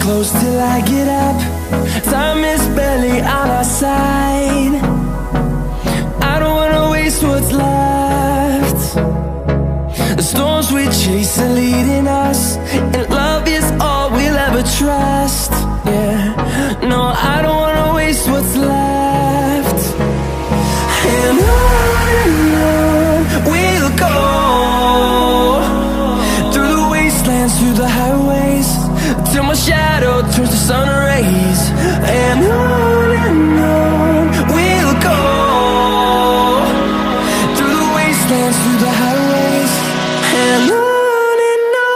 close till I get up. Time is barely on our side. I don't wanna waste what's left. The storms we chase are leading us, and love is all we'll ever trust. Yeah, no, I don't wanna waste what's left. And on we'll go, through the wastelands, through the highways, till my shadow turns to sun rays. And on we'll go, through the wastelands, through the highways, and on we'll go.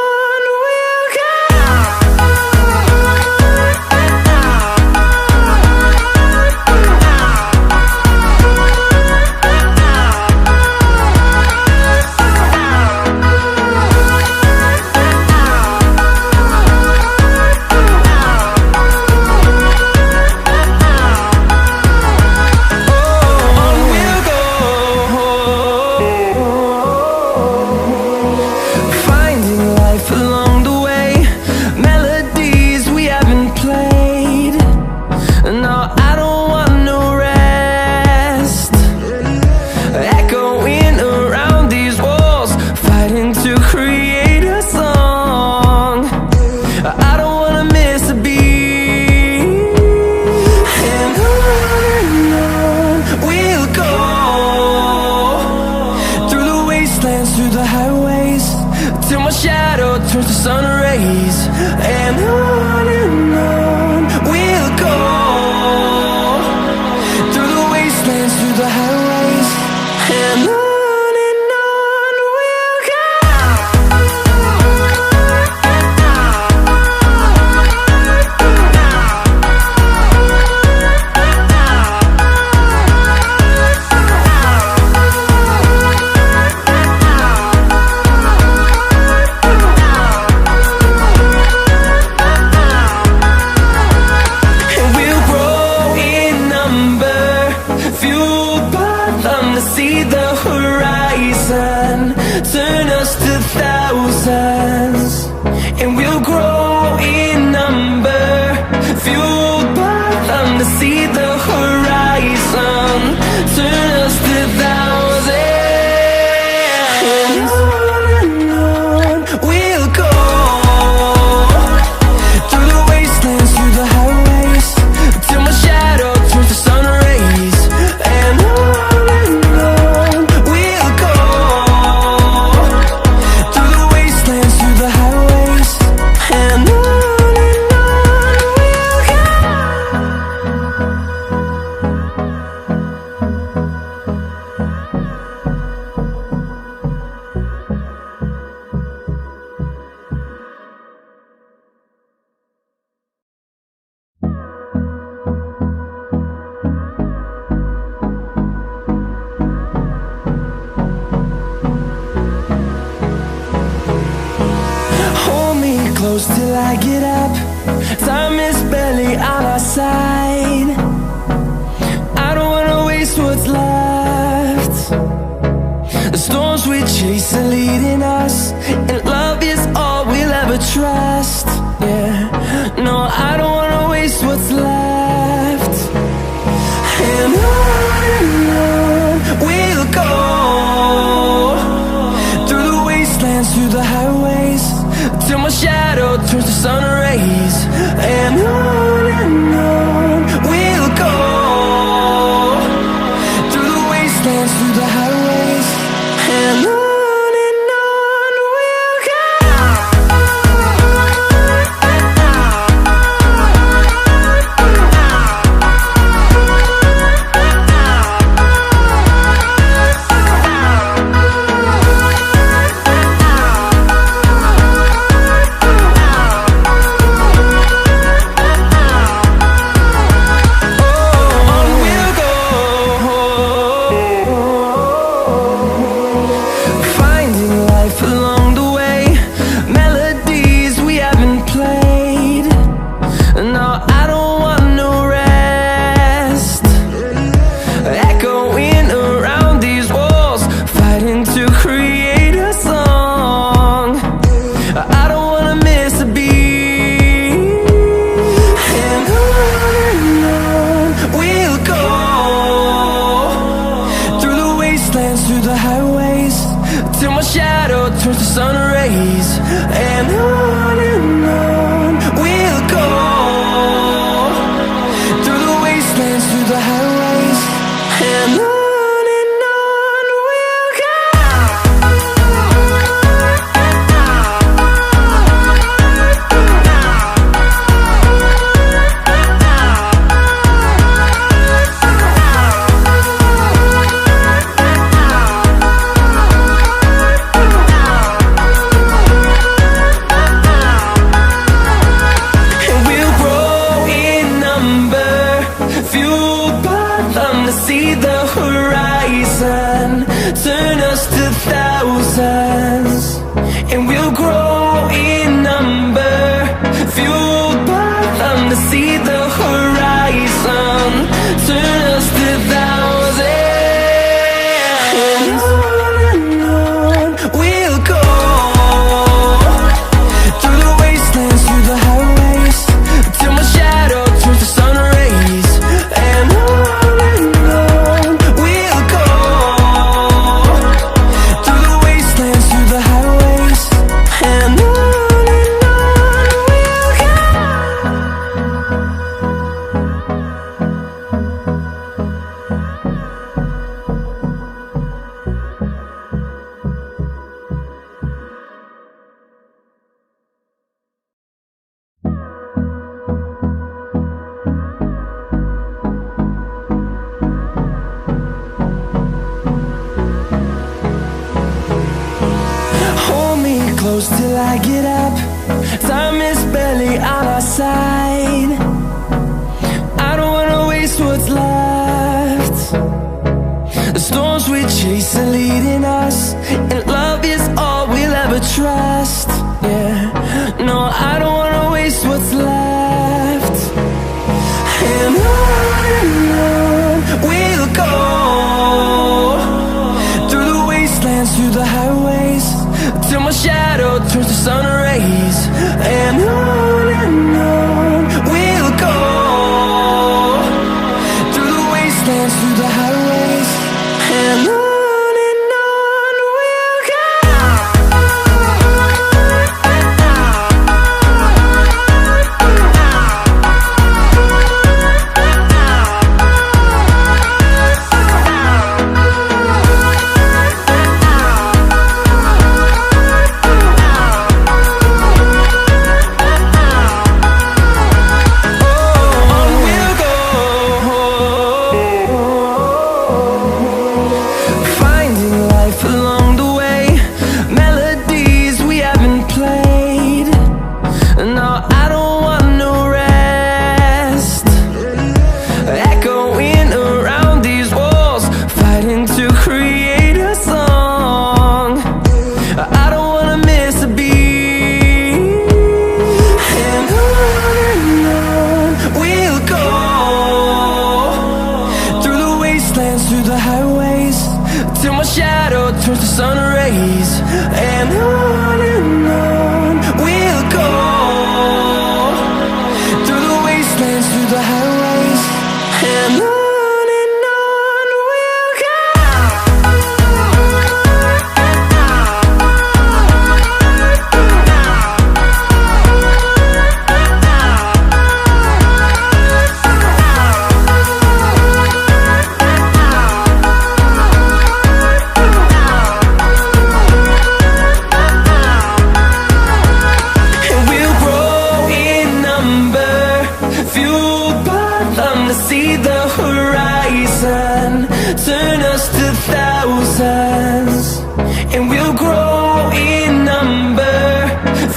Through the highways, till my shadow turns to sun rays. And on we'll go, through the wastelands, through the highways, and on we'll go. See the horizon, turn us to thousands, and we'll grow in number, fueled by them to see the horizon, turn us to thousands. And on we'll go, through the wastelands, through the highways, till my shadow turns to sun rays. And close till I get up. Time is barely on our side. I don't wanna waste what's left. The storms we chase are leading us, and love is all we'll ever trust. Yeah, no, I don't wanna waste what's left. And on we'll go, through the wastelands, through the highways, till my shadow turns to sun rays. And on we'll go, through the wastelands, through the highways, and on we'll go. fueled by them to see the horizon, turn us to thousands, and we'll grow in number. Fueled by them to see the horizon, turn us to thousands, and on we'll go, through the wastelands, through the highways, till my shadow turns to sun rays. And on we'll go, through the wastelands, through the highways, and on we'll go. Hold me close till I get up. Time is barely on our side. I don't wanna waste what's left. The storms we chase are leading us, and love is all we'll ever trust. Yeah, no, I don't wanna waste what's left. And on we'll go, through the wastelands, through the highways, till my shadow turns to sun rays. And on we'll go, through the wastelands, through the highways, and on we'll go. Finding life along the way, melodies we haven't played. No, I don't want no rest. Echoing around these walls, fighting to create a song. I don't wanna miss a beat. And on we'll go, through the wastelands, through the highways, till my shadow turns to sun rays. And on we'll go, through the wastelands, through the highways, and on we'll go. And we'll grow in number, fueled by them to see the horizon, turn us to thousands, and we'll grow in number,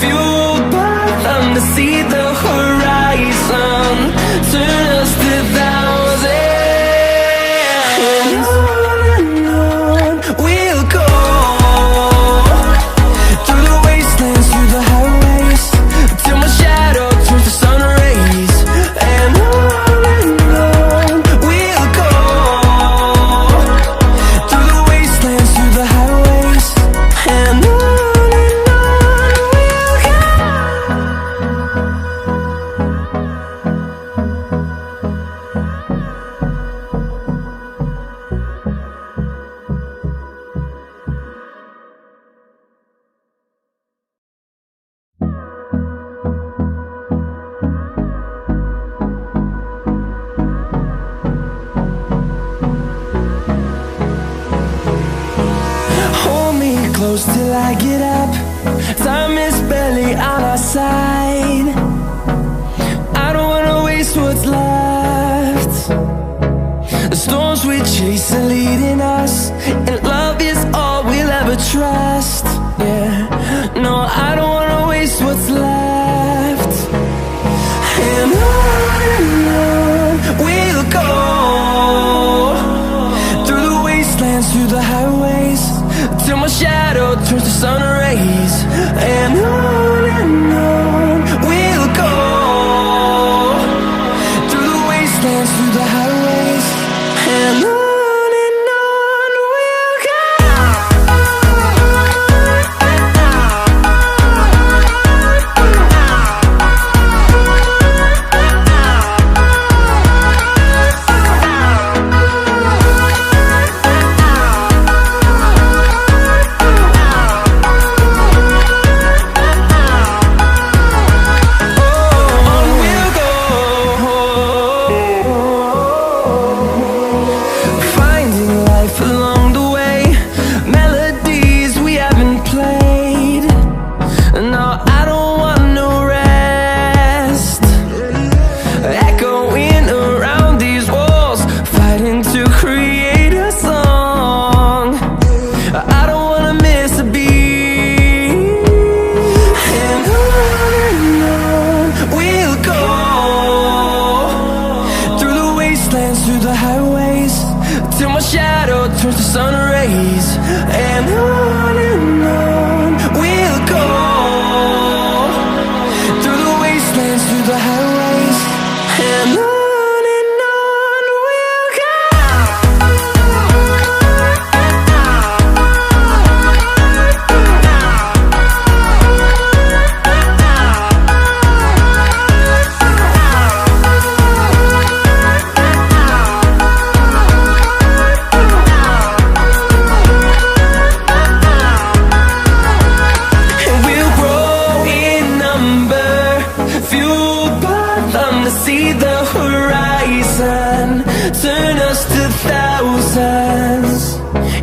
fueled by them to see the horizon, turn us to thousands, and on we'll go, through the wastelands, through the highways, till my shadow turns to sun rays. And on we'll go, through the wastelands, through the highways, and on we'll go. Hold me close till I get up. Time is barely on our side. I don't wanna waste what's left. The storms we chase are leading us, and love is all we'll ever trust. Yeah, no, I don't wanna waste what's left. And on we'll go, wastelands, through the highways, till my shadow turns to sun rays. And on we'll go, through the wastelands, through the highways, and on we'll go. See the horizon, turn us to thousands,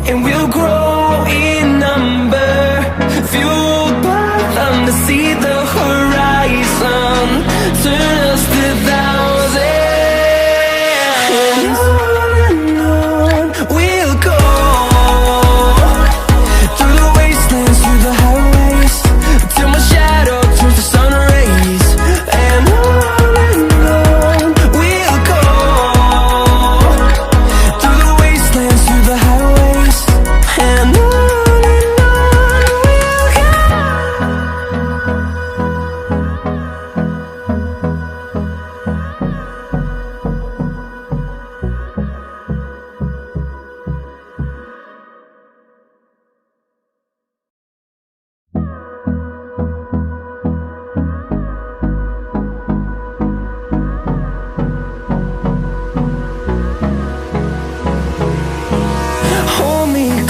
and we'll grow in number, fueled by them. To see the horizon, turn us to thousands, and on we'll go, through the wastelands, through the highways, till my shadow turns to sun rays. And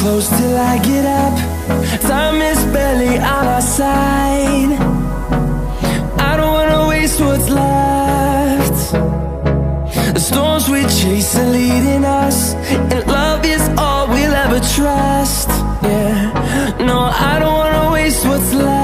close till I get up. Time is barely on our side. I don't wanna waste what's left. The storms we chase are leading us, and love is all we'll ever trust. Yeah, no, I don't wanna waste what's left.